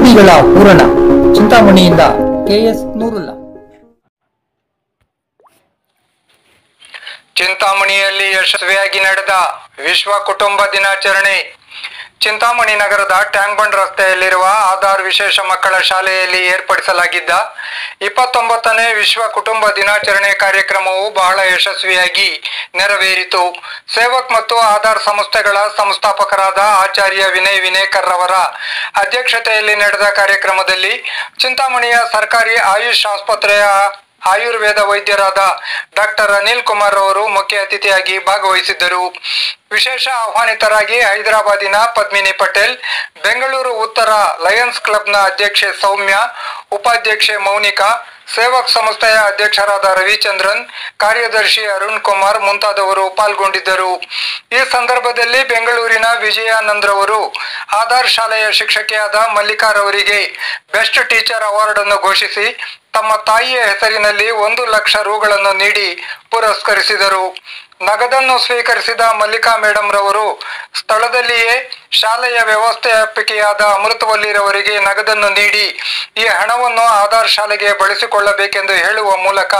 ಸುದ್ದಿಗಳ ಪೂರಣ ಚಿಂತಾಮಣಿಯಿಂದ KS ನೂರುಲ್ಲಾ. ಚಿಂತಾಮಣಿಯಲ್ಲಿ ಯಶಸ್ವಿಯಾಗಿ ನಡೆದ ವಿಶ್ವ ಕುಟುಂಬ ದಿನಾಚರಣೆ. ಚಿಂತಾಮಣಿ ನಗರದ ಟ್ಯಾಂಕ್ ಬಂಡ್ ರಸ್ತೆಯಲ್ಲಿರುವ ಆಧಾರ್ ವಿಶೇಷ ಮಕ್ಕಳ ಶಾಲೆಯಲ್ಲಿ ಏರ್ಪಡಿಸಲಾಗಿದ್ದ 29ನೇ ವಿಶ್ವ ಕುಟುಂಬ ದಿನಾಚರಣೆ ಕಾರ್ಯಕ್ರಮವು ಬಹಳ ಯಶಸ್ವಿಯಾಗಿ ನೆರವೇರಿತು. ಸೇವಕ್ ಮತ್ತು ಆಧಾರ್ ಸಂಸ್ಥೆಗಳ ಸಂಸ್ಥಾಪಕರಾದ ಆಚಾರ್ಯ ವಿನಯ್ ವಿನೇಕರ್ ರವರ ಅಧ್ಯಕ್ಷತೆಯಲ್ಲಿ ನಡೆದ ಕಾರ್ಯಕ್ರಮದಲ್ಲಿ ಚಿಂತಾಮಣಿಯ ಸರ್ಕಾರಿ ಆಯುಷ್ ಆಸ್ಪತ್ರೆಯ ಆಯುರ್ವೇದ ವೈದ್ಯರಾದ ಡಾಕ್ಟರ್ ಅನಿಲ್ ಕುಮಾರ್ ಅವರು ಮುಖ್ಯ ಅತಿಥಿಯಾಗಿ ಭಾಗವಹಿಸಿದ್ದರು. ವಿಶೇಷ ಆಹ್ವಾನಿತರಾಗಿ ಹೈದರಾಬಾದಿನ ಪದ್ಮಿನಿ ಪಟೇಲ್, ಬೆಂಗಳೂರು ಉತ್ತರ ಲಯನ್ಸ್ ಕ್ಲಬ್ನ ಅಧ್ಯಕ್ಷೆ ಸೌಮ್ಯ, ಉಪಾಧ್ಯಕ್ಷೆ ಮೌನಿಕಾ, ಸೇವಕ್ ಸಂಸ್ಥೆಯ ಅಧ್ಯಕ್ಷರಾದ ರವಿಚಂದ್ರನ್, ಕಾರ್ಯದರ್ಶಿ ಅರುಣ್ ಕುಮಾರ್ ಮುಂತಾದವರು ಪಾಲ್ಗೊಂಡಿದ್ದರು. ಈ ಸಂದರ್ಭದಲ್ಲಿ ಬೆಂಗಳೂರಿನ ವಿಜಯಾನಂದ್ ರವರು ಆಧಾರ್ ಶಾಲೆಯ ಶಿಕ್ಷಕಿಯಾದ ಮಲ್ಲಿಕಾರವರಿಗೆ ಬೆಸ್ಟ್ ಟೀಚರ್ ಅವಾರ್ಡ್ ಅನ್ನು ಘೋಷಿಸಿ ತಮ್ಮ ತಾಯಿಯ ಹೆಸರಿನಲ್ಲಿ 1 ಲಕ್ಷ ರುಗಳನ್ನು ನೀಡಿ ಪುರಸ್ಕರಿಸಿದರು. ನಗದನ್ನು ಸ್ವೀಕರಿಸಿದ ಮಲ್ಲಿಕಾ ಮೇಡಂ ರವರು ಸ್ಥಳದಲ್ಲಿಯೇ ಶಾಲೆಯ ವ್ಯವಸ್ಥಾಪಕಿಯಾದ ಅಮೃತವಲ್ಲಿರವರಿಗೆ ನಗದನ್ನು ನೀಡಿ ಈ ಹಣವನ್ನು ಆಧಾರ್ ಶಾಲೆಗೆ ಬಳಸಿಕೊಳ್ಳಬೇಕೆಂದು ಹೇಳುವ ಮೂಲಕ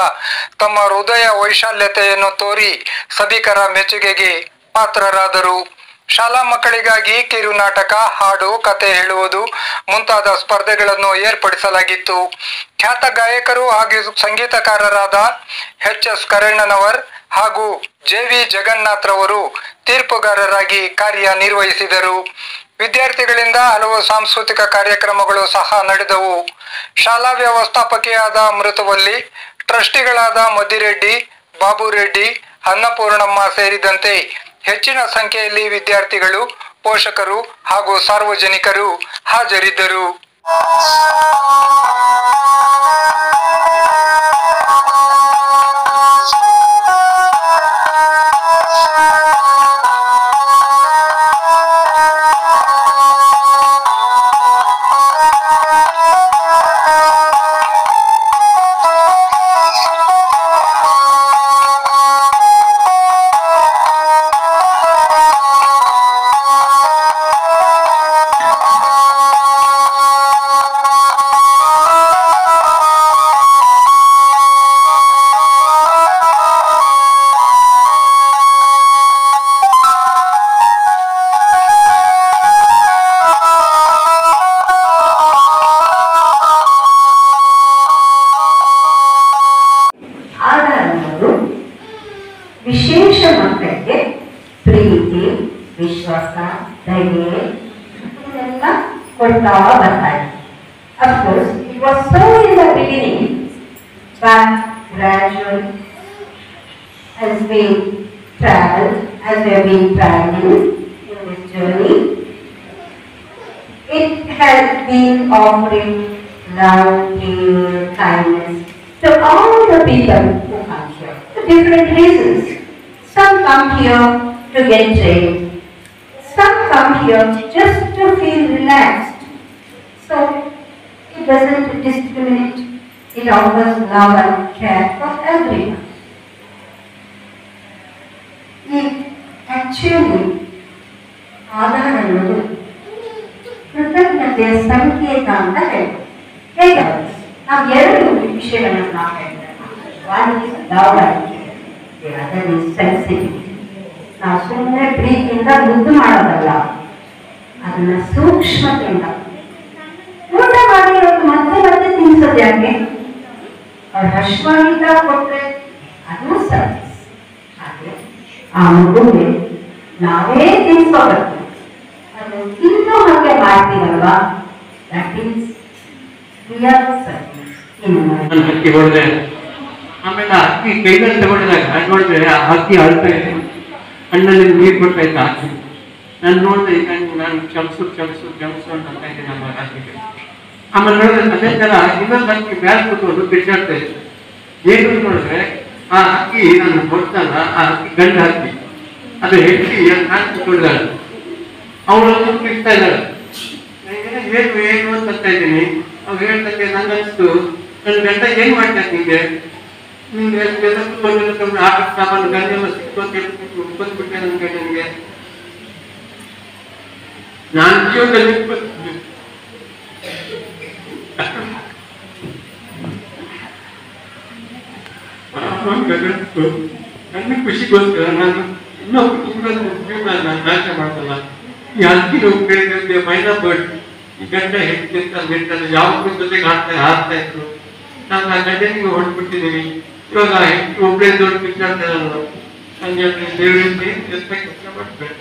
ತಮ್ಮ ಹೃದಯ ವೈಶಾಲ್ಯತೆಯನ್ನು ತೋರಿ ಸಭಿಕರ ಮೆಚ್ಚುಗೆಗೆ ಪಾತ್ರರಾದರು. ಶಾಲಾ ಮಕ್ಕಳಿಗಾಗಿ ಕಿರುನಾಟಕ, ಹಾಡು, ಕತೆ ಹೇಳುವುದು ಮುಂತಾದ ಸ್ಪರ್ಧೆಗಳನ್ನು ಏರ್ಪಡಿಸಲಾಗಿತ್ತು. ಖ್ಯಾತ ಗಾಯಕರು ಹಾಗೂ ಸಂಗೀತಕಾರರಾದ HS ಕರಣ್ಣನವರ್ ಹಾಗೂ JV ಜಗನ್ನಾಥ್ ರವರು ತೀರ್ಪುಗಾರರಾಗಿ ಕಾರ್ಯನಿರ್ವಹಿಸಿದರು. ವಿದ್ಯಾರ್ಥಿಗಳಿಂದ ಹಲವು ಸಾಂಸ್ಕೃತಿಕ ಕಾರ್ಯಕ್ರಮಗಳು ಸಹ ನಡೆದವು. ಶಾಲಾ ವ್ಯವಸ್ಥಾಪಕಿಯಾದ ಅಮೃತವಲ್ಲಿ, ಟ್ರಸ್ಟಿಗಳಾದ ಮದಿರೆಡ್ಡಿ, ಬಾಬುರೆಡ್ಡಿ, ಅನ್ನಪೂರ್ಣಮ್ಮ ಸೇರಿದಂತೆ ಹೆಚ್ಚಿನ ಸಂಖ್ಯೆಯಲ್ಲಿ ವಿದ್ಯಾರ್ಥಿಗಳು, ಪೋಷಕರು ಹಾಗೂ ಸಾರ್ವಜನಿಕರು ಹಾಜರಿದ್ದರು. ವಿಶೇಷ ಮಕ್ಕಳಿಗೆ ಪ್ರೀತಿ, ವಿಶ್ವಾಸ, ದಯೆ ಇದೆಲ್ಲ ಕೊಡ್ತಾ ಬರ್ತಾರೆ. Of course it was so in the beginning, but ಗ್ರಾಜುಯಲಿ as we travel, as we have been traveling in this journey, it has been offering love, care, kindness to all the people who come here for different reasons. Some come here to get trained. Some come here just to feel relaxed. So it doesn't discriminate. It offers love and care for everyone. Actually, Aadhaar ಅನ್ನೋದು ಕೃತಜ್ಞತೆಯ ಸಂಕೇತ ಅಂತ ಹೇಳ್ಬೋದು. ಹೇಗೆ ನಾವು 2 ವಿಷಯಗಳನ್ನು ನಾವು ಹೇಳ್ತೇವೆ. One is love and care. The other is sensitivity. ನಾವು ಸುಮ್ಮನೆ ಪ್ರೀತಿಯಿಂದ ಮುದ್ದು ಮಾಡೋದಲ್ಲ, ಅದನ್ನ ಸೂಕ್ಷ್ಮತೆಯಿಂದ ಊಟ ಮಾಡಿ ಮತ್ತೆ ಮತ್ತೆ ತಿನ್ಸೋದು ಯಾಕೆ? ಅವ್ರು ಹಶ್ವಾಗಿದ್ದ ಕೊಟ್ರೆ ಅದು ಸರ್ವಿಸ್. ಹಾಗೆ ಆ ಮಗುಗೆ ನಾವೇ ತಿನ್ಸ್ಕೋಬೇಕು, ಅದು ಇನ್ನೂ ಹಾಗೆ ಮಾಡ್ತೀವಲ್ವಾ, ದಟ್ ಈಸ್ ರಿಯಲ್ ಸರ್ವಿಸ್. ಆಮೇಲೆ ಅಕ್ಕಿ ಕೈದಲ್ಲಿ ತಗೊಂಡಿದಾಗ ನೋಡಿದ್ರೆ ಆ ಅಕ್ಕಿ ಅಳ್ತಾ ಇದೆ, ಕಣ್ಣಲ್ಲಿ ನೀರು ಕೊಡ್ತಾ ಇದ್ದ ಅಕ್ಕಿ. ನಾನು ನೋಡಿದೆ, ಈಗ ನಾನು ಚಮಸು ಅಂತ ಇದ್ದೀನಿ ನಮ್ಮ ಅಕ್ಕಿಗೆ. ಆಮೇಲೆ ನೋಡಿದ್ರೆ ಅದೇ ಥರ ಇನ್ನೊಂದು ಅಕ್ಕಿ ಮೇಲೆ ಕೂತ್ಕೊಂಡು ಬಿಟ್ಟಾಡ್ತಾ ಇತ್ತು. ಏನು ನೋಡಿದ್ರೆ ಆ ಅಕ್ಕಿ ನಾನು ಕೊಡ್ತಾನ, ಆ ಅಕ್ಕಿ ಗಂಡು ಅಕ್ಕಿ, ಅದು ಹೆಂಡತಿ ನಾನು ಕೂತ್ಕೊಂಡಿದ್ದಾಳೆ, ಅವಳನ್ನು ಬಿಡ್ತಾ ಇದ್ದಾಳೆ. ಏನು ಅಂತ ಇದ್ದೀನಿ. ಅವ್ರು ಹೇಳ್ತಕ್ಕೆ ನಂಗನ್ನಿಸ್ತು, ನನ್ನ ಗಂಡ ಏನ್ ಮಾಡ್ತಾ ನಿಂಗೆ ನಿಂಗೆ ಆಟ ಸಾಮಾನು ಗಂಡೆಲ್ಲ ಸಿಕ್ಕೊಂಡ್ಬಿಟ್ಟೆ ನನ್ಗೆ. ನಿಮಗೆ ನಾನು ಜೀವನದಲ್ಲಿ ಬೆಳೆಸ್ತು. ನನ್ನ ಖುಷಿಗೋಸ್ಕರ ನಾನು ಇನ್ನೊಂದು ಜೀವನ ನಾಶ ಮಾಡಲ್ಲ. ಈ ಹಕ್ಕಿನ ಉಪಯೋಗಕ್ಕೆ ಮೈನಾ ಬರ್ಡ್ ಈ ಗಂಡ ಹೆಂಡತಿ ಅಂತ ಯಾವ ಜೊತೆಗೆ ಆಡ್ತಾ ಇದ್ರು. ನಾನು ಆ ಗಂಡನಿಗೆ ಹೊರಟ್ಬಿಟ್ಟಿದ್ದೀನಿ. ಇವಾಗ ಹೆಂಡತಿ ಒಬ್ಬರೇ ದೊಡ್ಡ ಬಿಟ್ಟಾಡ್ತಾರಲ್ಲ, ನನಗೆ ದೇವರಿಗೆ ಎಷ್ಟು ಕಷ್ಟಪಡ್ತಾರೆ.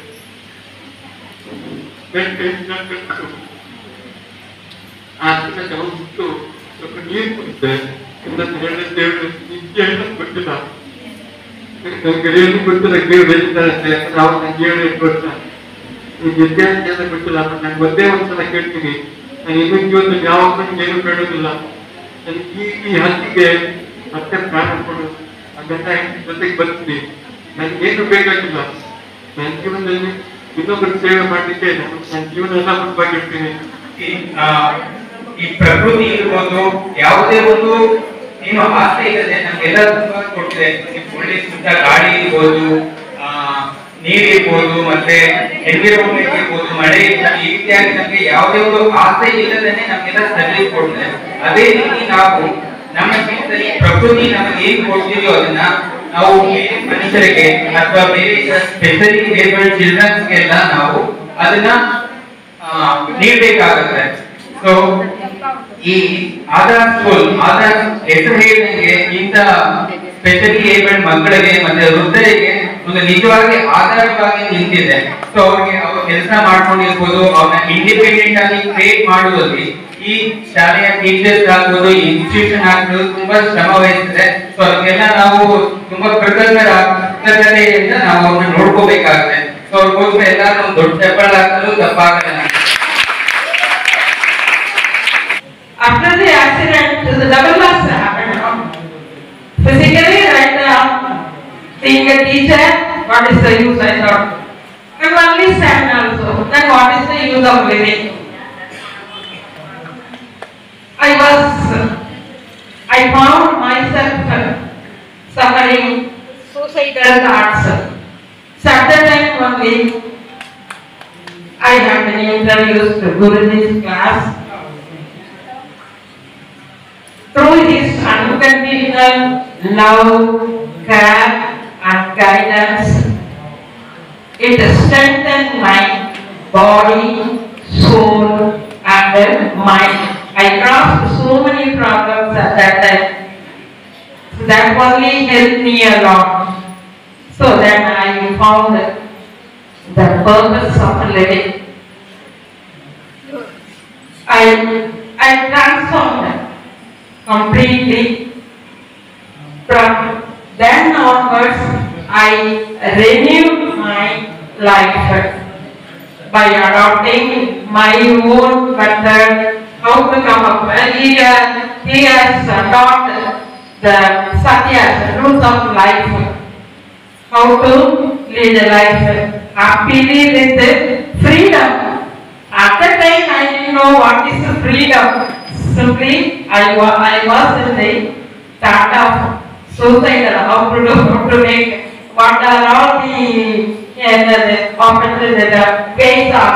ಆಸ್ಪತ್ರೆ ಹೋಗ್ಬಿಟ್ಟು ಸ್ವಲ್ಪ ನೀರು ಕುಡಿತಾರೆ. ದೇವರು ನಿಜ ಗೊತ್ತಿಲ್ಲ, ನನಗೆ ಗೊತ್ತಿಲ್ಲ. ಕೇಳಿ ಬೆಳೀತಾರೆ ನಾವು ನಂಗೆ 7-8 ವರ್ಷ ವಿದ್ಯಾರ್ಥಿ ಗೊತ್ತಿಲ್ಲ. ನಾನು ಒಂದೇ ಒಂದ್ಸಲ ಕೇಳ್ತೀನಿ, ನಾನು ಇನ್ನೂ ಜೀವನದಲ್ಲಿ ಯಾವ ಏನು ಬೇಡೋದಿಲ್ಲ. ನನಗೆ ಈ ಹಕ್ಕಿಗೆ ಮತ್ತೆ ಪ್ರಾಣ ಕೊಡು, ಆ ಗಂಡ ಹೆಂಡತಿ ಜೊತೆಗೆ ಬರ್ತೀನಿ. ನನಗೇನು ಬೇಕಾಗಿಲ್ಲ. ನನ್ನ ಜೀವನದಲ್ಲಿ ಇನ್ನೊಬ್ಬರು ಸೇವೆ ಮಾಡಲಿಕ್ಕೆ ನನ್ನ ಜೀವನ ಎಲ್ಲ ಮುಂದಾಗಿರ್ತೀನಿ. ಈ ಪ್ರಕೃತಿ ಇರ್ಬೋದು, ಯಾವುದೇ ಒಂದು ಏನು ಆಸೆ ಇಲ್ಲದೆ ನಮ್ಗೆಲ್ಲ ತುಂಬಾ ಕೊಟ್ಟಿದೆ. ಒಳ್ಳೆ ಶುದ್ಧ ಗಾಳಿ ಇರ್ಬೋದು, ನೀರಿರ್ಬೋದು, ಮತ್ತೆ ಎನ್ವಿರಾನ್ಮೆಂಟ್ ಇರ್ಬೋದು, ಮಳೆ ಇರ್ಬೋದು, ಈ ರೀತಿಯಾಗಿ ನಮ್ಗೆ ಯಾವುದೇ ಒಂದು ಆಸೆ ಇಲ್ಲದೇನೆ ನಮ್ಗೆಲ್ಲ ಸರ್ವಿಸ್ ಕೊಡ್ತದೆ. ಅದೇ ರೀತಿ ನಾವು ನಮ್ಮ ಜೀವನದಲ್ಲಿ ಪ್ರಕೃತಿ ನಮಗೆ ಏನ್ ಕೊಡ್ತೀವೋ ಅದನ್ನ ನಾವು ಬೇರೆ ಮನುಷ್ಯರಿಗೆ ಅಥವಾ ಬೇರೆ ಸ್ಪೆಷಲಿ ಚಿಲ್ಡ್ರನ್ಸ್ಗೆಲ್ಲ ನಾವು ಅದನ್ನ ನೀಡಬೇಕಾಗುತ್ತೆ. ಸೊ ಈ ಆಧಾರ್ ಸ್ಕೂಲ್, ಆಧಾರ್ ಹೆಸರು ಹೇಳಿದಂಗೆ ಇಂಥ ಸ್ಪೆಷಲಿ ಏಬಲ್ಡ್ ಮಕ್ಕಳಿಗೆ ಮತ್ತೆ ವೃದ್ಧರಿಗೆ ಒಂದು ನಿಜವಾಗಿ ಆಧಾರವಾಗಿ ನಿಂತಿದೆ. ಸೊ ಅವ್ರಿಗೆ ಅವ್ರ ಕೆಲಸ ಮಾಡ್ಕೊಂಡಿರ್ಬೋದು, ಅವ್ರನ್ನ ಇಂಡಿಪೆಂಡೆಂಟ್ ಆಗಿ ಕ್ರಿಯೇಟ್ ಮಾಡುವಲ್ಲಿ ಈ ಶಾಲೆಯ ಟೀಚರ್ಸ್ ಆಗ್ಬೋದು, ಇನ್ಸ್ಟಿಟ್ಯೂಷನ್ ಆಗ್ಬೋದು ತುಂಬಾ ಶ್ರಮ ವಹಿಸಿದೆ. ಸೊ ಅವ್ರಿಗೆಲ್ಲ ನಾವು ತುಂಬಾ ಕೃತಜ್ಞತೆಯಿಂದ ನಾವು ಅವ್ರನ್ನ ನೋಡ್ಕೋಬೇಕಾಗುತ್ತೆ. ಸೊ ಅವ್ರಿಗೋಸ್ಕರ ಎಲ್ಲಾರು ಒಂದು ದೊಡ್ಡ ಚಪ್ಪಳ ಹಾಕಲು ತಪ್ಪಾಗಲ್ಲ. After the accident, the double loss happened. Physically, right now, being a teacher, what is the use? I thought. And only stand also. Then what is the use of living? I found myself suffering suicidal thoughts. So at that time only, I had been introduced to Guruji's class. Through his unconditional love, care and guidance, it strengthened my body, soul and mind. I crossed so many problems at that time. That only helped me a lot. So then I found the purpose of living. I transformed completely. From then onwards, I renewed my life by adopting my own method, how to come up. He has taught the satyas, rules of life, how to lead a life happily with freedom. At that time, I didn't know what is freedom. Simply, I was in the start of suicide, how to make, what are all the ways of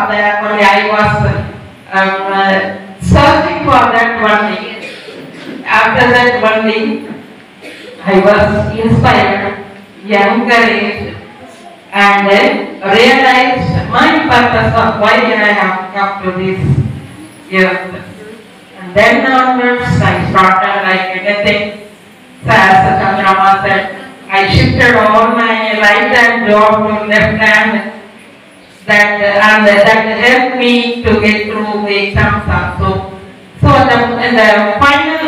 that. Only I was searching for that one thing. After that one thing, I was inspired, encouraged, and realized my purpose of why I have come to this earth. And then onwards, I started like anything. As Chandrama said, I shifted all my right hand job to left hand. That helped me to get through the exams also. So in the final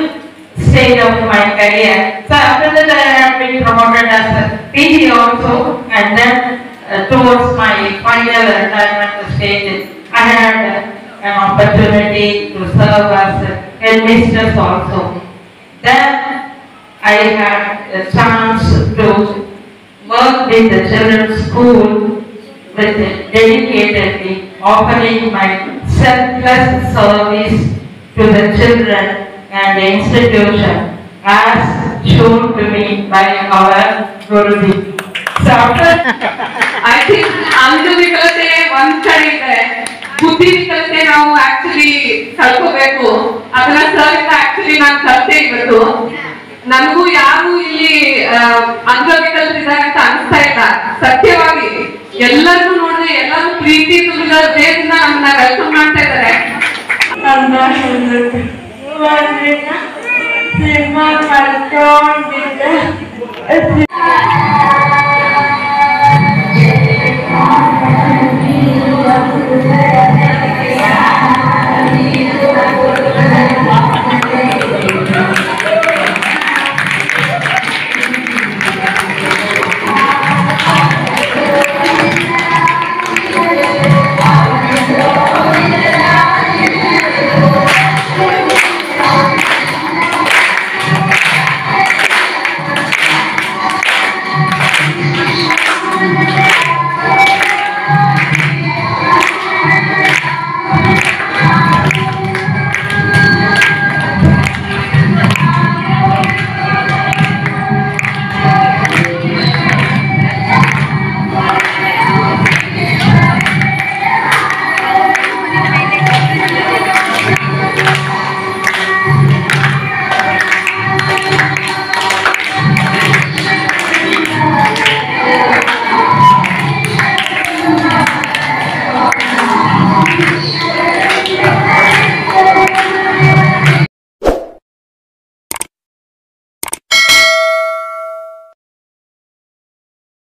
stage of my career, so after that I have been promoted as a PG also, and then towards my final retirement stage, I had an opportunity to serve as headmistress also. Then I had a chance to work with the children's school with dedicatedly offering my selfless service to the children and the institution as shown to me by our Guruji. So after I think ಅಂಗವಿಕಲತೆ ಒಂದ್ ಕಡೆ ಇದೆ, ಬುದ್ಧಿವಿಕಲತೆ ನಾವು actually ಕಲ್ಕೋಬೇಕು. ಅದನ್ನ sir actually ನಾನು ಕಲ್ತೆ ಇವತ್ತು. ನನಗೂ ಯಾರು ಇಲ್ಲಿ ಅಂಗವಿಕಲರಿದ್ದಾರೆ ಅಂತ ಅನಿಸ್ತಾ ಇಲ್ಲ. ಸತ್ಯವಾಗಿ ಎಲ್ಲರನ್ನೂ ನೋಡಿದ್ರೆ ಎಲ್ಲರೂ ಪ್ರೀತಿ ತುಂಬಿದ ದೇಹದಿಂದ ನಮ್ಮನ್ನ ವೆಲ್ಕಮ್ ಮಾಡ್ತಾ ಇದ್ದಾರೆ. ಸಿನಿಮಾ